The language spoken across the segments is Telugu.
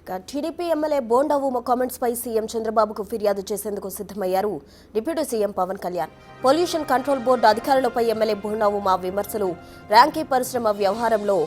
TDP MLA Bonda Uma comments పై సీఎం చంద్రబాబుకు ఫిర్యాదు చేసేందుకు సిద్ధమయ్యారు deputy CM Pawan Kalyan. Pollution control board అధికారులపై ఎమ్మెల్యే బోండా ఉమ విమర్శలు, ర్యాంకీ పరిశ్రమ వ్యవహారంలో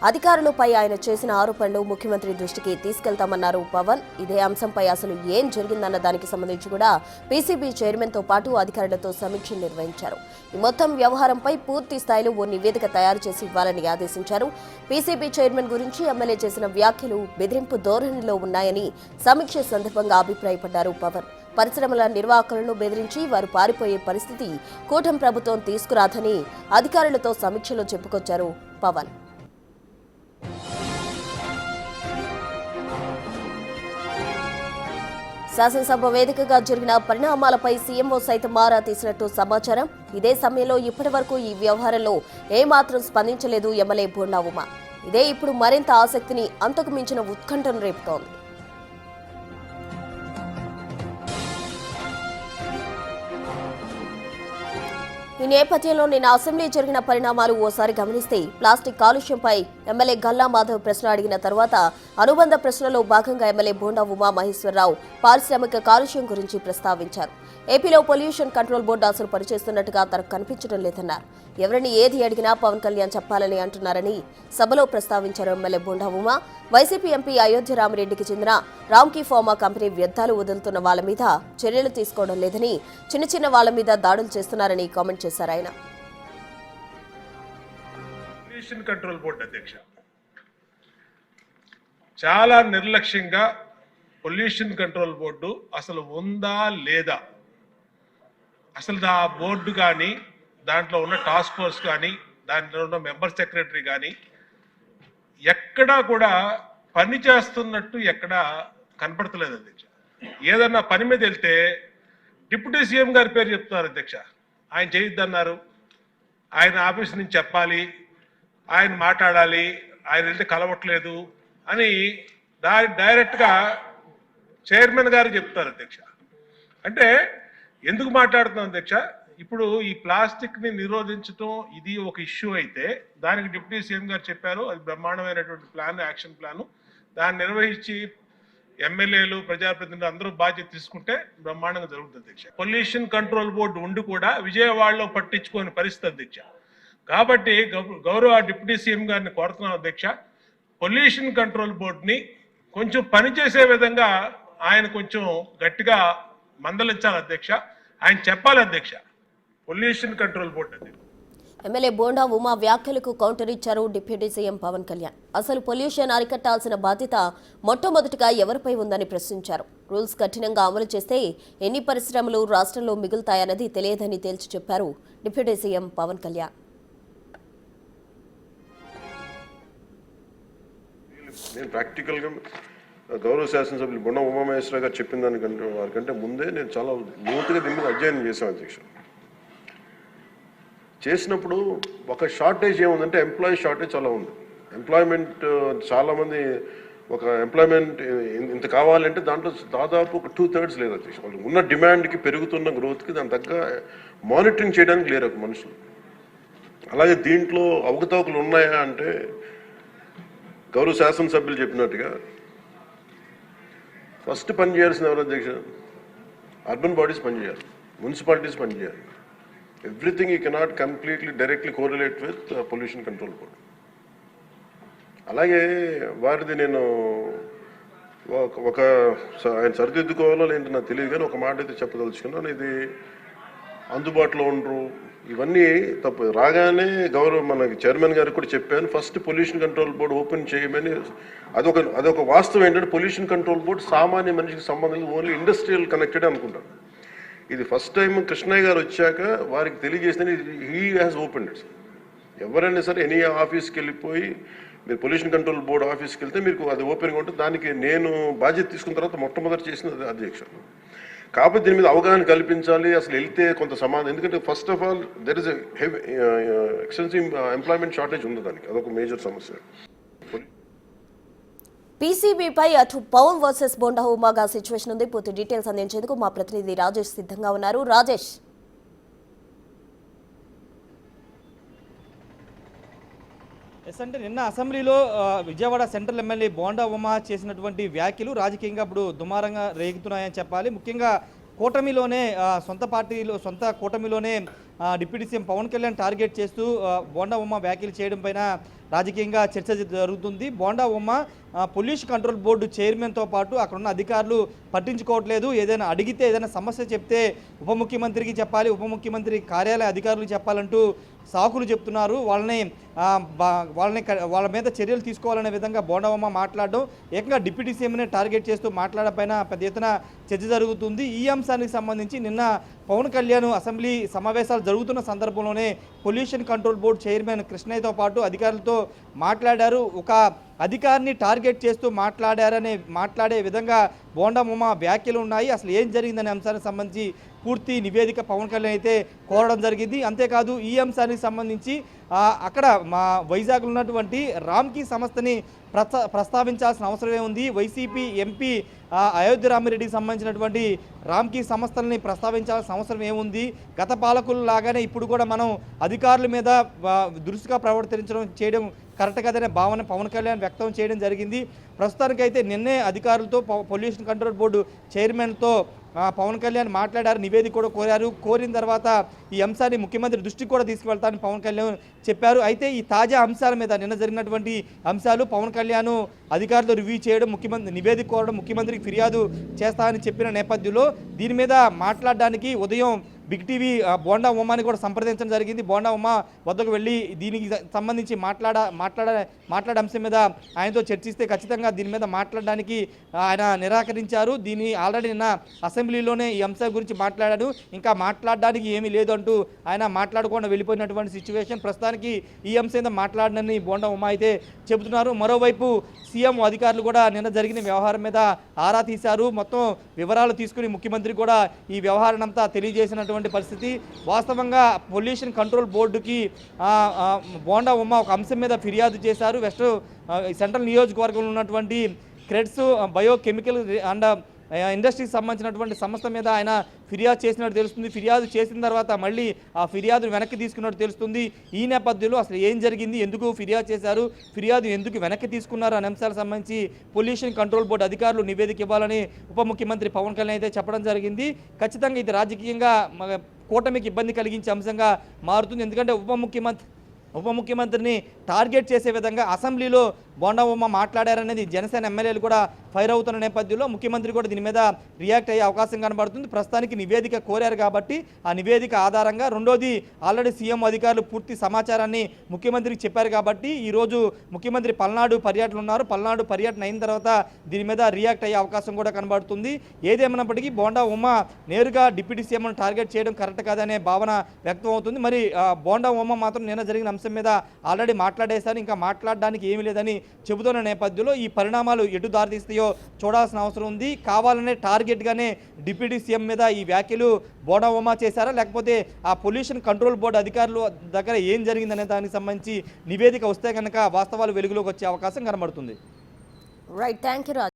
అధికారులపై ఆయన చేసిన ఆరోపణలు ముఖ్యమంత్రి దృష్టికి తీసుకెళ్తామన్నారు పవన్. ఇదే అంశంపై అసలు ఏం జరిగిందన్న దానికి సంబంధించి కూడా పీసీబీ చైర్మన్తో పాటు అధికారులతో సమీక్షలు నిర్వహించారు. ఈ మొత్తం వ్యవహారంపై పూర్తి స్థాయిలో ఓ నివేదిక తయారు చేసి ఇవ్వాలని ఆదేశించారు. పీసీబీ చైర్మన్ గురించి ఎమ్మెల్యే చేసిన వ్యాఖ్యలు బెదిరింపు ధోరణిలో ఉన్నాయని సమీక్ష సందర్భంగా అభిప్రాయపడ్డారు పవన్. పరిశ్రమల నిర్వాహకులను బెదిరించి వారు పారిపోయే పరిస్థితి కూటమి ప్రభుత్వం తీసుకురాదని అధికారులతో సమీక్షలో చెప్పుకొచ్చారు పవన్. శాసనసభ వేదికగా జరిగిన పరిణామాలపై సీఎంఓ సైతం ఆరా తీసినట్టు సమాచారం. ఇదే సమయంలో ఇప్పటి వరకు ఈ వ్యవహారంలో ఏమాత్రం స్పందించలేదు ఎమ్మెల్యే బోండా ఉమ. ఇదే ఇప్పుడు మరింత ఆసక్తిని, అంతకు మించిన ఉత్కంఠను రేపుతోంది. ఈ నేపథ్యంలో నిన్న అసెంబ్లీ జరిగిన పరిణామాలు ఓసారి గమనిస్తే ప్లాస్టిక్ కాలుష్యంపై ఎమ్మెల్యే గల్లా మాధవ్ ప్రశ్న అడిగిన తర్వాత అనుబంధ ప్రశ్నలో భాగంగా ఎమ్మెల్యే బోండా ఉమా మహేశ్వరరావు పారిశ్రామిక కాలుష్యం గురించి ప్రస్తావించారు. ఏపీలో పొల్యూషన్ కంట్రోల్ బోర్డు అసలు పనిచేస్తున్నట్టుగా తనకు కనిపించడం లేదన్నారు. ఎవరిని ఏది అడిగినా పవన్ కళ్యాణ్ చెప్పాలని అంటున్నారని సభలో ప్రస్తావించారు MLA Bonda Uma. YCP MP Ayodhya రామిరెడ్డికి చెందిన రామ్కీ ఫార్మా కంపెనీ వ్యర్థాలు వదులుతున్న వాళ్ల మీద చర్యలు తీసుకోవడం లేదని, చిన్న చిన్న వాళ్ల మీద దాడులు చేస్తున్నారని కామెంట్ చేశారు ఆయన. పొల్యూషన్ కంట్రోల్ బోర్డు అధ్యక్ష చాలా నిర్లక్ష్యంగా పొల్యూషన్ కంట్రోల్ బోర్డు అసలు ఉందా లేదా, అసలు ఆ బోర్డు కానీ దాంట్లో ఉన్న టాస్క్ ఫోర్స్ కానీ దాంట్లో ఉన్న మెంబర్ సెక్రటరీ కానీ ఎక్కడా కూడా పని చేస్తున్నట్టు ఎక్కడా కనపడతలేదు అధ్యక్ష. ఏదన్నా పని మీద వెళ్తే డిప్యూటీ సీఎం గారి పేరు చెప్తున్నారు అధ్యక్ష. ఆయన చేయొద్దన్నారు, ఆయన ఆఫీస్ నుంచి చెప్పాలి, ఆయన మాట్లాడాలి, ఆయన వెళ్తే కలవట్లేదు అని డైరెక్ట్గా చైర్మన్ గారు చెప్తారు అధ్యక్ష. అంటే ఎందుకు మాట్లాడుతున్నాం అధ్యక్ష, ఇప్పుడు ఈ ప్లాస్టిక్ని నిరోధించడం ఇది ఒక ఇష్యూ అయితే దానికి డిప్యూటీ సీఎం గారు చెప్పారు, అది బ్రహ్మాండమైనటువంటి ప్లాన్, యాక్షన్ ప్లాను. దాన్ని నిర్వహించి ఎమ్మెల్యేలు, ప్రజాప్రతినిధులు అందరూ బాధ్యత తీసుకుంటే బ్రహ్మాండంగా జరుగుతుంది అధ్యక్ష. పొల్యూషన్ కంట్రోల్ బోర్డు ఉండి కూడా విజయవాడలో పట్టించుకోని పరిస్థితి అధ్యక్ష. కాబట్టి గౌరవ డిప్యూటీ సీఎం గారిని కోరుతున్నాం అధ్యక్ష, పొల్యూషన్ కంట్రోల్ బోర్డుని కొంచెం పనిచేసే విధంగా ఆయన కొంచెం గట్టిగా మందలించాలి అధ్యక్ష, ఆయన చెప్పాలి అధ్యక్ష. పొల్యూషన్ కంట్రోల్ బోర్డు అది. ఎమ్మెల్యే బోండా ఉమా వ్యాఖ్యలకు కౌంటర్ ఇచ్చారు డిప్యూటీ సీఎం పవన్ కళ్యాణ్. అసలు పొల్యూషన్ అరికట్టాల్సిన బాధ్యత మొట్టమొదటిగా ఎవరిపై ఉందని ప్రశ్నించారు. రూల్స్ కఠినంగా అమలు చేస్తే ఎన్ని పరిశ్రమలు రాష్ట్రంలో మిగులుతాయన్నది తెలియదని తేల్చి చెప్పారు డిప్యూటీ సీఎం పవన్ కళ్యాణ్. నేను ప్రాక్టికల్గా గౌరవ శాసనసభ్యులు బొండా ఉమామహేశ్వరరావు గారు చెప్పిన దానికంటే వారికంటే ముందే నేను చాలా లోతుగా దీని మీద అధ్యయనం చేశాను అధ్యక్ష. చేసినప్పుడు ఒక షార్టేజ్ ఏముందంటే ఎంప్లాయీ షార్టేజ్ చాలా ఉంది. ఎంప్లాయ్మెంట్ చాలామంది ఒక ఎంప్లాయ్మెంట్ ఇంత కావాలంటే దాంట్లో దాదాపు ఒక 2/3 లేదు అధ్యక్ష. వాళ్ళు ఉన్న డిమాండ్కి, పెరుగుతున్న గ్రోత్కి దాని తగ్గ మానిటరింగ్ చేయడానికి లేరు ఒక మనుషులు. అలాగే దీంట్లో అవకతవకలు ఉన్నాయా అంటే గౌరవ శాసనసభ్యులు చెప్పినట్టుగా ఫస్ట్ పని చేయాల్సిన ఎవరు అధ్యక్ష, అర్బన్ బాడీస్ పనిచేయాలి, మున్సిపాలిటీస్ పనిచేయాలి. Everything you cannot completely directly correlate with pollution control board. అలాగే వారిది నేను ఒక ఆయన సరిదిద్దుకోవాలో లేదంటే నాకు తెలియదు, కానీ ఒక మాట అయితే చెప్పదలుచుకున్నాను. ఇది అందుబాటులో ఉండరు, ఇవన్నీ తప్పు. రాగానే గౌరవ మనకి చైర్మన్ గారికి కూడా చెప్పాను, first pollution control board open చేయమని. అదొక వాస్తవం ఏంటంటే పొల్యూషన్ కంట్రోల్ బోర్డు సామాన్య మనిషికి సంబంధం, ఓన్లీ ఇండస్ట్రియల్ కనెక్టెడ్ అనుకుంటాను. ఇది ఫస్ట్ టైం కృష్ణయ్య గారు వచ్చాక వారికి తెలియజేసిన హీ హ్యాస్ ఓపెన్ ఇట్స్. ఎవరైనా సరే ఎనీ ఆఫీస్కి వెళ్ళిపోయి మీరు పొల్యూషన్ కంట్రోల్ బోర్డు ఆఫీస్కి వెళ్తే మీకు అది ఓపెన్గా ఉంటుంది. దానికి నేను బాధ్యత తీసుకున్న తర్వాత మొట్టమొదటి చేసిన అధ్యక్ష. కాకపోతే దీని మీద అవగాహన కల్పించాలి, అసలు వెళ్తే కొంత సమాధానం. ఎందుకంటే first of all there is extensive employment shortage ఉంది, దానికి అదొక మేజర్ సమస్య. పీసీబీపై అటు పవన్ వర్సెస్ బోండా ఉమాగా సిచ్యువేషన్ ఉంది. పూర్తి డీటెయిల్స్ అందించేందుకు మా ప్రతినిధి రాజేష్ సిద్ధంగా ఉన్నారు. రాజేష్, ఎస్ అంటే నిన్న అసెంబ్లీలో విజయవాడ సెంట్రల్ ఎమ్మెల్యే బోండా ఉమా చేసినటువంటి వ్యాఖ్యలు రాజకీయంగా ఇప్పుడు దుమారంగా రేగుతున్నాయని చెప్పాలి. ముఖ్యంగా కూటమిలోనే సొంత కూటమిలోనే deputy CM Pawan Kalyan target చేస్తూ బోండా ఉమా వ్యాఖ్యలు చేయడం పైన రాజకీయంగా చర్చ జరుగుతుంది. Bonda Uma pollution control board చైర్మన్తో పాటు అక్కడున్న అధికారులు పట్టించుకోవట్లేదు, ఏదైనా అడిగితే ఏదైనా సమస్య చెప్తే ఉప ముఖ్యమంత్రికి చెప్పాలి, ఉప ముఖ్యమంత్రి కార్యాలయ అధికారులు చెప్పాలంటూ సాకులు చెప్తున్నారు. వాళ్ళ మీద చర్యలు తీసుకోవాలనే విధంగా బోండా ఉమా మాట్లాడడం, ఏకంగా డిప్యూటీ సీఎంని టార్గెట్ చేస్తూ మాట్లాడపైన పెద్ద ఎత్తున చర్చ జరుగుతుంది. ఈ అంశానికి సంబంధించి నిన్న పవన్ కళ్యాణ్ అసెంబ్లీ సమావేశాలు జరుగుతున్న సందర్భంలోనే పొల్యూషన్ కంట్రోల్ బోర్డు చైర్మన్ కృష్ణయ్యతో పాటు అధికారులతో మాట్లాడారు. ఒక అధికారిని టార్గెట్ చేస్తూ మాట్లాడే విధంగా బోండా ఉమా వ్యాఖ్యలు ఉన్నాయి. అసలు ఏం జరిగిందనే అంశానికి సంబంధించి పూర్తి నివేదిక పవన్ కళ్యాణ్ అయితే కోరడం జరిగింది. అంతేకాదు ఈ అంశానికి సంబంధించి అక్కడ మా వైజాగ్లో ఉన్నటువంటి రామ్కీ సంస్థని ప్రస్తావించాల్సిన అవసరమే ఉంది. వైసీపీ ఎంపీ అయోధ్య రామిరెడ్డికి సంబంధించినటువంటి రామ్కీ సంస్థలని ప్రస్తావించాల్సిన అవసరం ఏముంది? గత పాలకులు లాగానే ఇప్పుడు కూడా మనం అధికారుల మీద దురుసుగా చేయడం కరెక్ట్ కదనే భావన పవన్ కళ్యాణ్ వ్యక్తం చేయడం జరిగింది. ప్రస్తుతానికైతే నిన్నే అధికారులతో పొల్యూషన్ కంట్రోల్ బోర్డు చైర్మన్తో పవన్ కళ్యాణ్ మాట్లాడారు, నివేదిక కూడా కోరారు. కోరిన తర్వాత ఈ అంశాన్ని ముఖ్యమంత్రి దృష్టికి కూడా తీసుకువెళ్తానని పవన్ కళ్యాణ్ చెప్పారు. అయితే ఈ తాజా అంశాల మీద నిన్న జరిగినటువంటి అంశాలు పవన్ కళ్యాణ్ అధికారులతో రివ్యూ చేయడం, ముఖ్యమంత్రి నివేదిక కోరడం, ముఖ్యమంత్రికి ఫిర్యాదు చేస్తానని చెప్పిన నేపథ్యంలో దీని మీద మాట్లాడడానికి ఉదయం బిగ్ టీవీ బోండా ఉమాని కూడా సంప్రదించడం జరిగింది. బోండా ఉమా వద్దకు వెళ్ళి దీనికి సంబంధించి మాట్లాడే అంశం మీద ఆయనతో చర్చిస్తే ఖచ్చితంగా దీని మీద మాట్లాడడానికి ఆయన నిరాకరించారు. దీన్ని ఆల్రెడీ నిన్న అసెంబ్లీలోనే ఈ అంశం గురించి మాట్లాడాడు, ఇంకా మాట్లాడడానికి ఏమీ లేదు అంటూ ఆయన మాట్లాడకుండా వెళ్ళిపోయినటువంటి సిచ్యువేషన్. ప్రస్తుతానికి ఈ అంశం మీద మాట్లాడనని బోండా ఉమా అయితే చెబుతున్నారు. మరోవైపు సీఎం అధికారులు కూడా నిన్న జరిగిన వ్యవహారం మీద ఆరా తీశారు. మొత్తం వివరాలు తీసుకుని ముఖ్యమంత్రి కూడా ఈ వ్యవహారం అంతా తెలియజేసినటువంటి పరిస్థితి. వాస్తవంగా పొల్యూషన్ కంట్రోల్ బోర్డుకి బోండా ఉమా ఒక అంశం మీద ఫిర్యాదు చేశారు. సెంట్రల్ నియోజకవర్గంలో ఉన్నటువంటి క్రెడ్స్ బయోకెమికల్ అండ్ ఇండస్ట్రీకి సంబంధించినటువంటి సంస్థ మీద ఆయన ఫిర్యాదు చేసినట్టు తెలుస్తుంది. ఫిర్యాదు చేసిన తర్వాత మళ్ళీ ఆ ఫిర్యాదును వెనక్కి తీసుకున్నట్టు తెలుస్తుంది. ఈ నేపథ్యంలో అసలు ఏం జరిగింది, ఎందుకు ఫిర్యాదు చేశారు, ఫిర్యాదు ఎందుకు వెనక్కి తీసుకున్నారు అనే అంశాలకు సంబంధించి పొల్యూషన్ కంట్రోల్ బోర్డు అధికారులు నివేదిక ఇవ్వాలని ఉప ముఖ్యమంత్రి పవన్ కళ్యాణ్ అయితే చెప్పడం జరిగింది. ఖచ్చితంగా ఇది రాజకీయంగా కూటమికి ఇబ్బంది కలిగించే అంశంగా మారుతుంది. ఎందుకంటే ఉప ముఖ్యమంత్రిని టార్గెట్ చేసే విధంగా అసెంబ్లీలో బోండా ఉమా మాట్లాడారనేది జనసేన ఎమ్మెల్యేలు కూడా ఫైర్ అవుతున్న నేపథ్యంలో ముఖ్యమంత్రి కూడా దీని మీద రియాక్ట్ అయ్యే అవకాశం కనబడుతుంది. ప్రస్తుతానికి నివేదిక కోరారు కాబట్టి ఆ నివేదిక ఆధారంగా, రెండోది ఆల్రెడీ సీఎం అధికారులు పూర్తి సమాచారాన్ని ముఖ్యమంత్రికి చెప్పారు కాబట్టి ఈరోజు ముఖ్యమంత్రి పల్నాడు పర్యటన ఉన్నారు. పల్నాడు పర్యటన అయిన తర్వాత దీని మీద రియాక్ట్ అయ్యే అవకాశం కూడా కనబడుతుంది. ఏదేమైనప్పటికీ బోండా ఉమా నేరుగా డిప్యూటీ సీఎంను టార్గెట్ చేయడం కరెక్ట్ కాదనే భావన వ్యక్తం అవుతుంది. మరి బోండా ఉమా మాత్రం నిన్న జరిగిన అంశం మీద ఆల్రెడీ మాట్లాడేశారు, ఇంకా మాట్లాడడానికి ఏమీ లేదని చెబుతున్న నేపథ్యంలో ఈ పరిణామాలు ఎటు దారితీస్తాయో చూడాల్సిన అవసరం ఉంది. కావాలనే టార్గెట్గానే డిప్యూటీ సీఎం మీద ఈ వ్యాఖ్యలు బోండా ఉమా చేశారా, లేకపోతే ఆ పొల్యూషన్ కంట్రోల్ బోర్డు అధికారుల దగ్గర ఏం జరిగిందనే దానికి సంబంధించి నివేదిక వస్తే కనుక వాస్తవాలు వెలుగులోకి వచ్చే అవకాశం కనబడుతుంది. Right, thank you Raj.